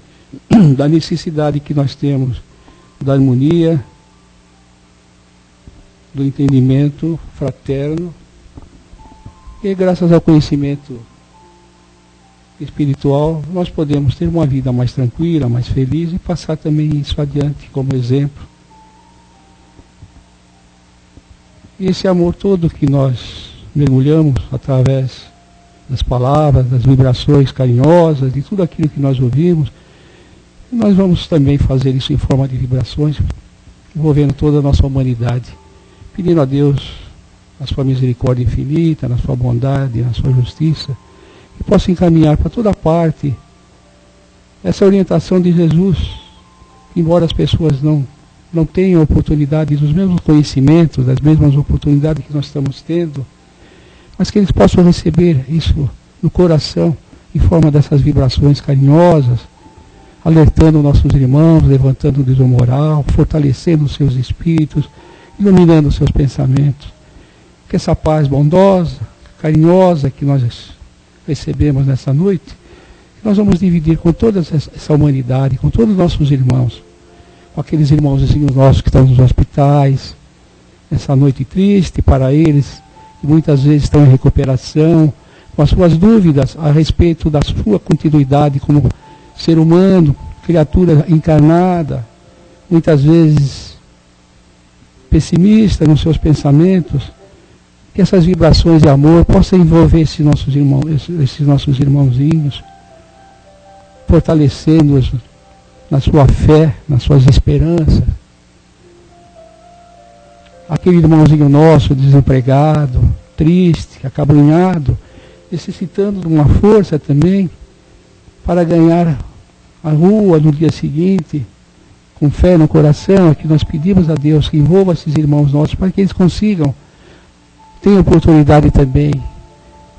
da necessidade que nós temos da harmonia, do entendimento fraterno, e graças ao conhecimento espiritual nós podemos ter uma vida mais tranquila, mais feliz e passar também isso adiante como exemplo. E esse amor todo que nós mergulhamos através das palavras, das vibrações carinhosas, de tudo aquilo que nós ouvimos, nós vamos também fazer isso em forma de vibrações, envolvendo toda a nossa humanidade, pedindo a Deus a sua misericórdia infinita, na sua bondade, na sua justiça, que possa encaminhar para toda parte essa orientação de Jesus, embora as pessoas não tenham oportunidade dos mesmos conhecimentos, das mesmas oportunidades que nós estamos tendo, mas que eles possam receber isso no coração, em forma dessas vibrações carinhosas, alertando nossos irmãos, levantando o desomoral, fortalecendo os seus espíritos, iluminando os seus pensamentos. Que essa paz bondosa, carinhosa que nós recebemos nessa noite, nós vamos dividir com toda essa humanidade, com todos os nossos irmãos, com aqueles irmãozinhos nossos que estão nos hospitais, nessa noite triste para eles, que muitas vezes estão em recuperação, com as suas dúvidas a respeito da sua continuidade como ser humano, criatura encarnada, muitas vezes pessimista nos seus pensamentos. Que essas vibrações de amor possam envolver esses nossos irmãozinhos, fortalecendo-os na sua fé, nas suas esperanças. Aquele irmãozinho nosso desempregado, triste, acabrunhado, necessitando de uma força também para ganhar a rua no dia seguinte, com fé no coração, é que nós pedimos a Deus que envolva esses irmãos nossos para que eles consigam ter a oportunidade também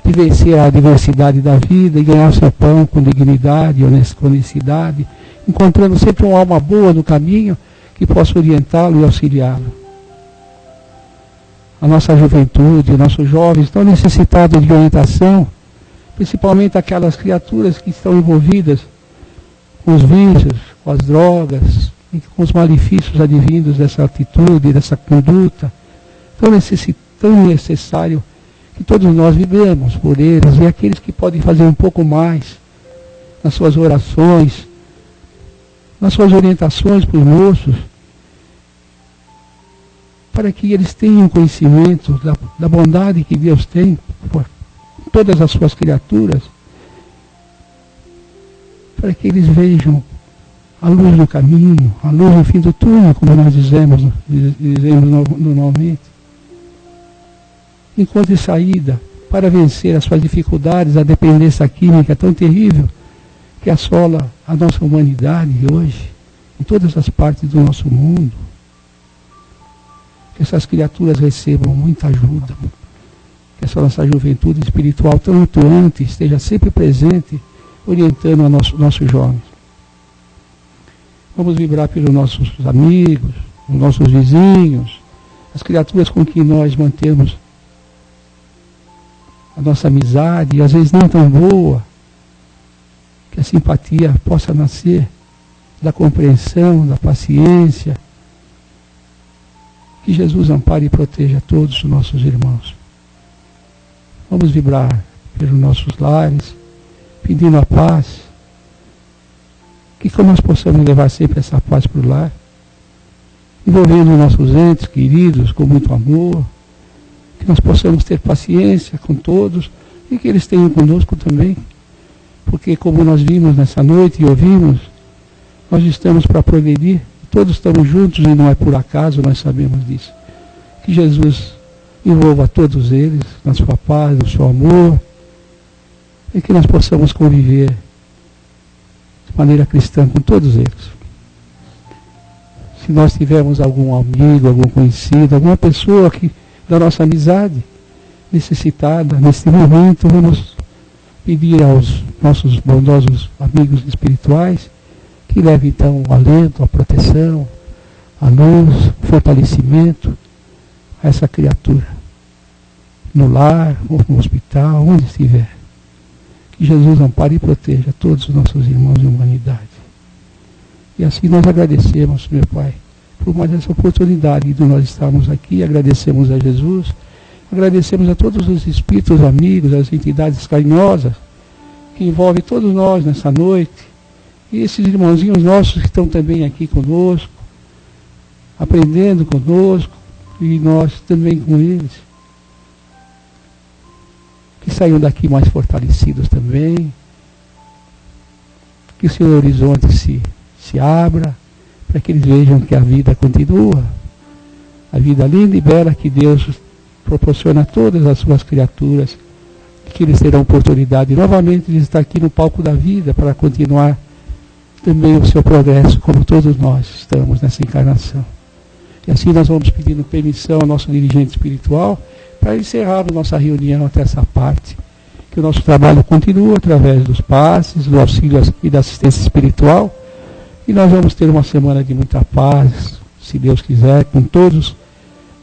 de vencer a adversidade da vida e ganhar seu pão com dignidade, com honestidade, encontrando sempre uma alma boa no caminho que possa orientá-lo e auxiliá-lo. A nossa juventude, nossos jovens estão necessitados de orientação, principalmente aquelas criaturas que estão envolvidas com os vícios, com as drogas, e com os malefícios advindos dessa atitude, dessa conduta. Tão necessário que todos nós vivemos por eles, e aqueles que podem fazer um pouco mais nas suas orações, nas suas orientações para os moços, para que eles tenham conhecimento da bondade que Deus tem por todas as suas criaturas, para que eles vejam a luz no caminho, a luz no fim do túnel, como nós dizemos normalmente. Encontre saída para vencer as suas dificuldades, a dependência química tão terrível que assola a nossa humanidade hoje, em todas as partes do nosso mundo. Que essas criaturas recebam muita ajuda, que essa nossa juventude espiritual tão atuante esteja sempre presente, orientando os nossos jovens. Vamos vibrar pelos nossos amigos, os nossos vizinhos, as criaturas com que nós mantemos a nossa amizade, e às vezes não tão boa, que a simpatia possa nascer da compreensão, da paciência. Que Jesus ampare e proteja todos os nossos irmãos. Vamos vibrar pelos nossos lares, pedindo a paz, que nós possamos levar sempre essa paz para o lar, envolvendo nossos entes queridos com muito amor, que nós possamos ter paciência com todos e que eles tenham conosco também, porque como nós vimos nessa noite e ouvimos, nós estamos para progredir, todos estamos juntos e não é por acaso, nós sabemos disso. Que Jesus envolva todos eles na sua paz, no seu amor, e que nós possamos conviver de maneira cristã com todos eles. Se nós tivermos algum amigo, algum conhecido, alguma pessoa da nossa amizade necessitada, nesse momento, vamos pedir aos nossos bondosos amigos espirituais que levem então o alento, a proteção, a luz, o fortalecimento a essa criatura, no lar, ou no hospital, onde estiver. Que Jesus ampare e proteja todos os nossos irmãos de humanidade. E assim nós agradecemos, meu Pai, por mais essa oportunidade de nós estarmos aqui, agradecemos a Jesus, agradecemos a todos os espíritos amigos, as entidades carinhosas, que envolvem todos nós nessa noite, e esses irmãozinhos nossos que estão também aqui conosco, aprendendo conosco, e nós também com eles. Que saiam daqui mais fortalecidos também, que o seu horizonte se abra, para que eles vejam que a vida continua, a vida linda e bela que Deus proporciona a todas as suas criaturas, que eles terão oportunidade novamente de estar aqui no palco da vida para continuar também o seu progresso, como todos nós estamos nessa encarnação. E assim nós vamos pedindo permissão ao nosso dirigente espiritual para encerrarmos nossa reunião até essa parte. Que o nosso trabalho continue através dos passes, do auxílio e da assistência espiritual. E nós vamos ter uma semana de muita paz, se Deus quiser, com todos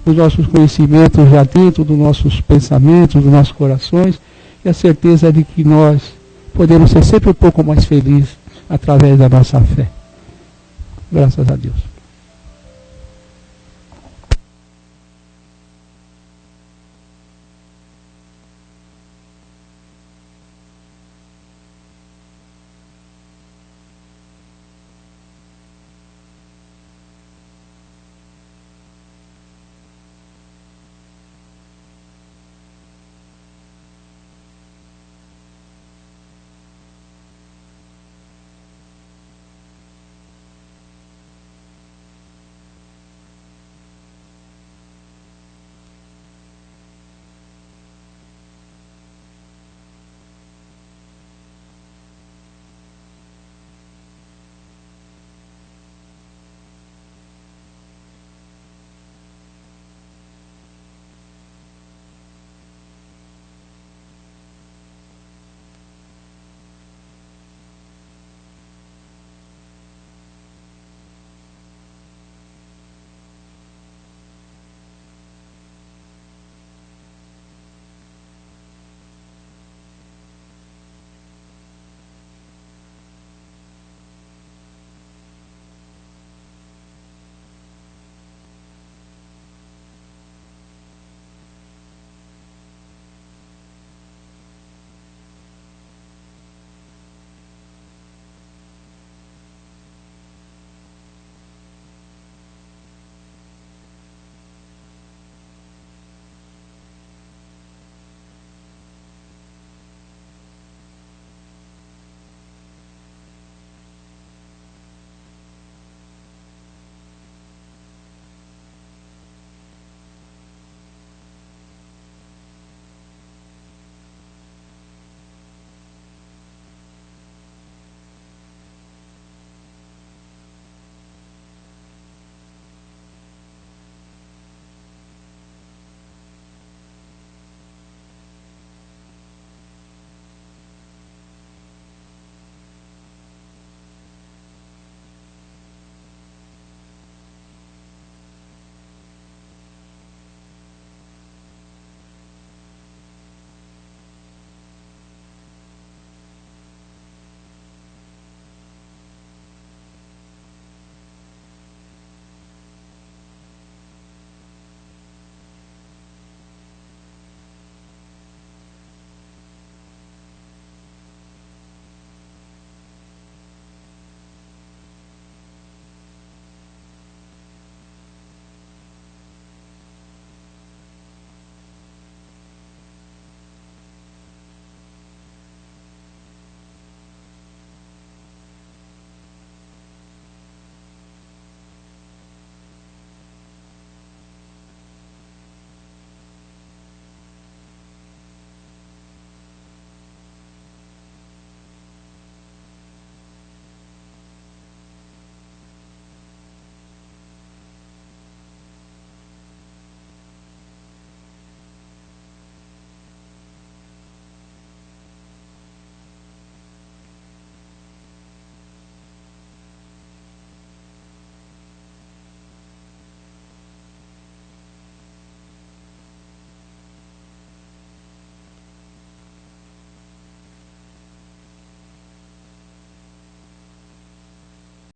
os nossos conhecimentos já dentro dos nossos pensamentos, dos nossos corações, e a certeza de que nós podemos ser sempre um pouco mais felizes através da nossa fé. Graças a Deus.